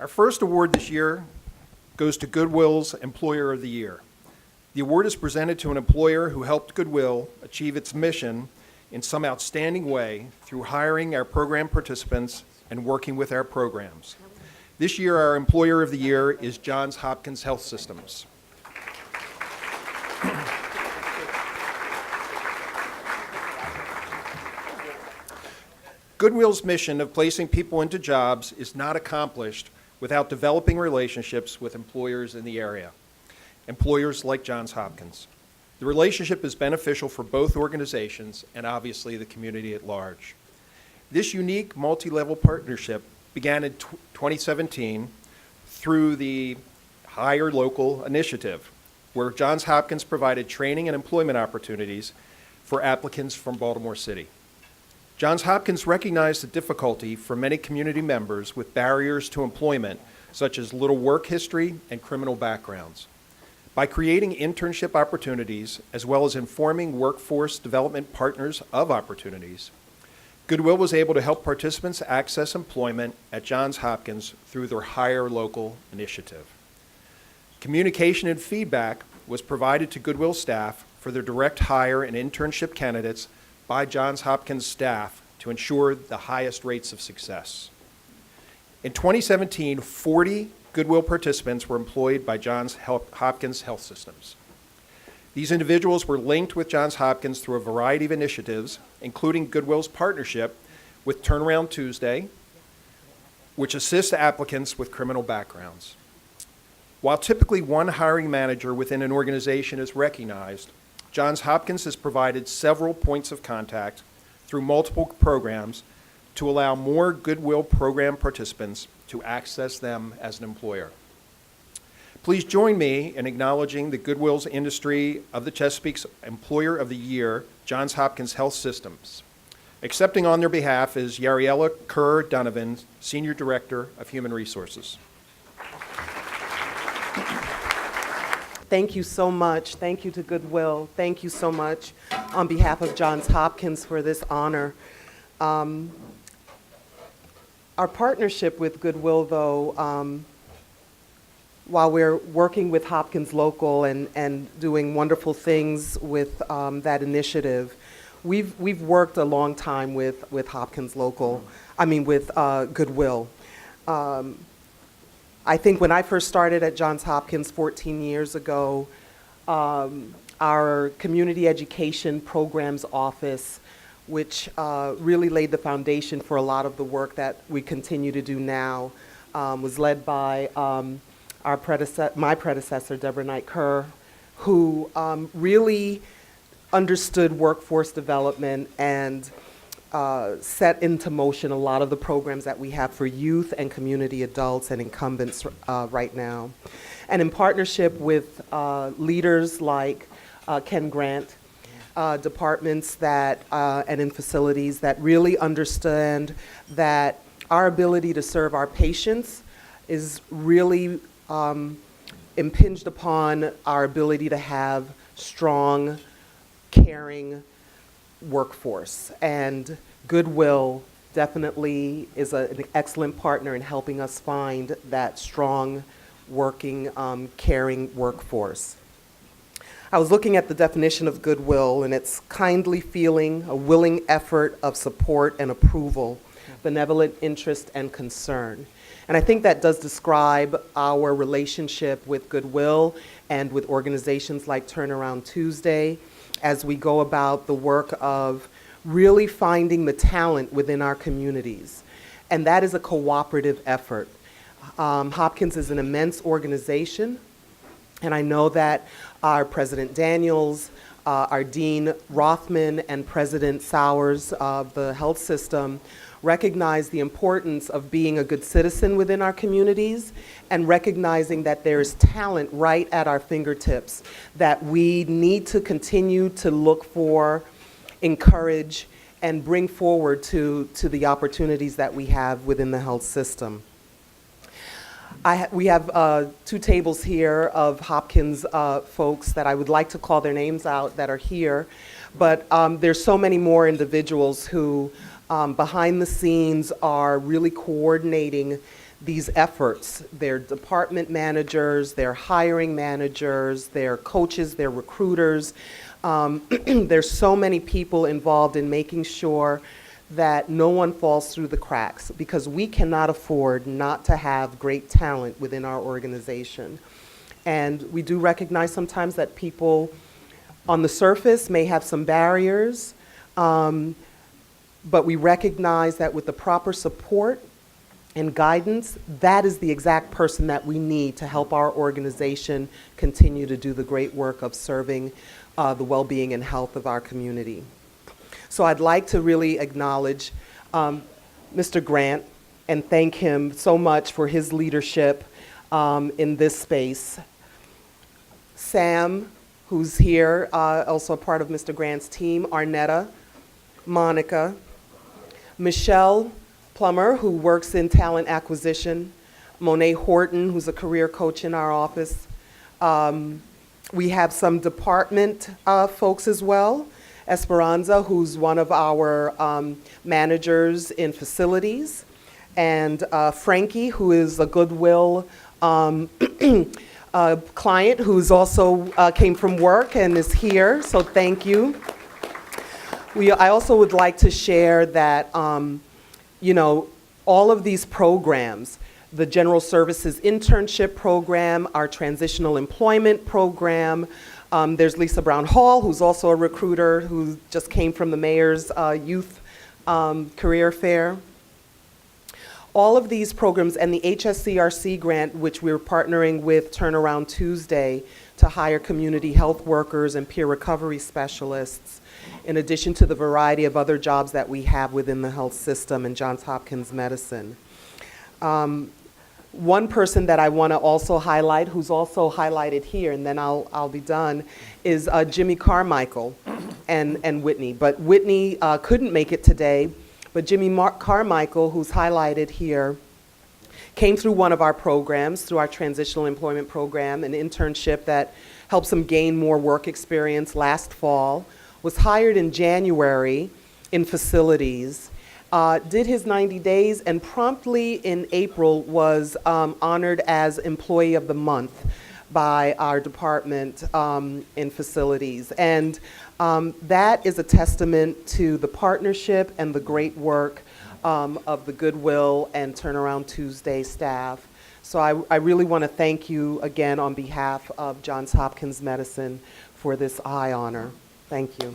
Our first award this year goes to Goodwill's Employer of the Year. The award is presented to an employer who helped Goodwill achieve its mission in some outstanding way through hiring our program participants and working with our programs. This year, our Employer of the Year is Johns Hopkins Health Systems. Goodwill's mission of placing people into jobs is not accomplished without developing relationships with employers in the area, employers like Johns Hopkins. The relationship is beneficial for both organizations and obviously the community at large. This unique multi-level partnership began in 2017 through the Hire Local initiative, where Johns Hopkins provided training and employment opportunities for applicants from Baltimore City. Johns Hopkins recognized the difficulty for many community members with barriers to employment, such as little work history and criminal backgrounds. By creating internship opportunities, as well as informing workforce development partners of opportunities, Goodwill was able to help participants access employment at Johns Hopkins through their Hire Local initiative. Communication and feedback was provided to Goodwill staff for their direct hire and internship candidates by Johns Hopkins staff to ensure the highest rates of success. In 2017, 40 Goodwill participants were employed by Johns Hopkins Health Systems. These individuals were linked with Johns Hopkins through a variety of initiatives, including Goodwill's partnership with Turnaround Tuesday, which assists applicants with criminal backgrounds. While typically one hiring manager within an organization is recognized, Johns Hopkins has provided several points of contact through multiple programs to allow more Goodwill program participants to access them as an employer. Please join me in acknowledging the Goodwill's Industry of the Chesapeake's Employer of the Year, Johns Hopkins Health Systems. Accepting on their behalf is Yariela Kerr-Donovan, Senior Director of Human Resources. Thank you so much. Thank you to Goodwill. Thank you so much on behalf of Johns Hopkins for this honor. Our partnership with Goodwill, though, while we're working with Hopkins Local and doing wonderful things with that initiative, we've worked a long time with Hopkins Local, with Goodwill. I think when I first started at Johns Hopkins 14 years ago, our community education programs office, which really laid the foundation for a lot of the work that we continue to do now, was led by my predecessor, Deborah Knight Kerr, who really understood workforce development and set into motion a lot of the programs that we have for youth and community adults and incumbents right now. And in partnership with leaders like Ken Grant, departments that, and in facilities that really understand that our ability to serve our patients is really impinged upon our ability to have strong, caring workforce. And Goodwill definitely is an excellent partner in helping us find that strong, working, caring workforce. I was looking at the definition of Goodwill, and it's kindly feeling, a willing effort of support and approval, benevolent interest and concern. And I think that does describe our relationship with Goodwill and with organizations like Turnaround Tuesday as we go about the work of really finding the talent within our communities. And that is a cooperative effort. Hopkins is an immense organization, and I know that our President Daniels, our Dean Rothman, and President Sowers of the health system recognize the importance of being a good citizen within our communities and recognizing that there's talent right at our fingertips that we need to continue to look for, encourage, and bring forward to the opportunities that we have within the health system. We have 2 tables here of Hopkins folks that I would like to call their names out that are here, but there's so many more individuals who behind the scenes are really coordinating these efforts. Their department managers, their hiring managers, their coaches, their recruiters. There's so many people involved in making sure that no one falls through the cracks, because we cannot afford not to have great talent within our organization. And we do recognize sometimes that people on the surface may have some barriers, but we recognize that with the proper support and guidance, that is the exact person that we need to help our organization continue to do the great work of serving the well-being and health of our community. So I'd like to really acknowledge Mr. Grant and thank him so much for his leadership in this space. Sam, who's here, also a part of Mr. Grant's team, Arnetta, Monica, Michelle Plummer, who works in talent acquisition, Monet Horton, who's a career coach in our office. We have some department folks as well. Esperanza, who's one of our managers in facilities, and Frankie, who is a Goodwill client who's also came from work and is here, so thank you. I also would like to share that, all of these programs, the General Services Internship Program, our Transitional Employment Program, there's Lisa Brown Hall, who's also a recruiter, who just came from the Mayor's Youth Career Fair. All of these programs and the HSCRC grant, which we're partnering with Turnaround Tuesday to hire community health workers and peer recovery specialists, in addition to the variety of other jobs that we have within the health system and Johns Hopkins Medicine. One person that I want to also highlight, who's also highlighted here, and then I'll be done, is Jimmy Carmichael and Whitney. But Whitney couldn't make it today, but Jimmy Carmichael, who's highlighted here, came through one of our programs, through our Transitional Employment Program, an internship that helps him gain more work experience last fall, was hired in January in facilities, did his 90 days, and promptly in April was honored as Employee of the Month by our department in facilities. And that is a testament to the partnership and the great work of the Goodwill and Turnaround Tuesday staff. So I really want to thank you again on behalf of Johns Hopkins Medicine for this high honor. Thank you.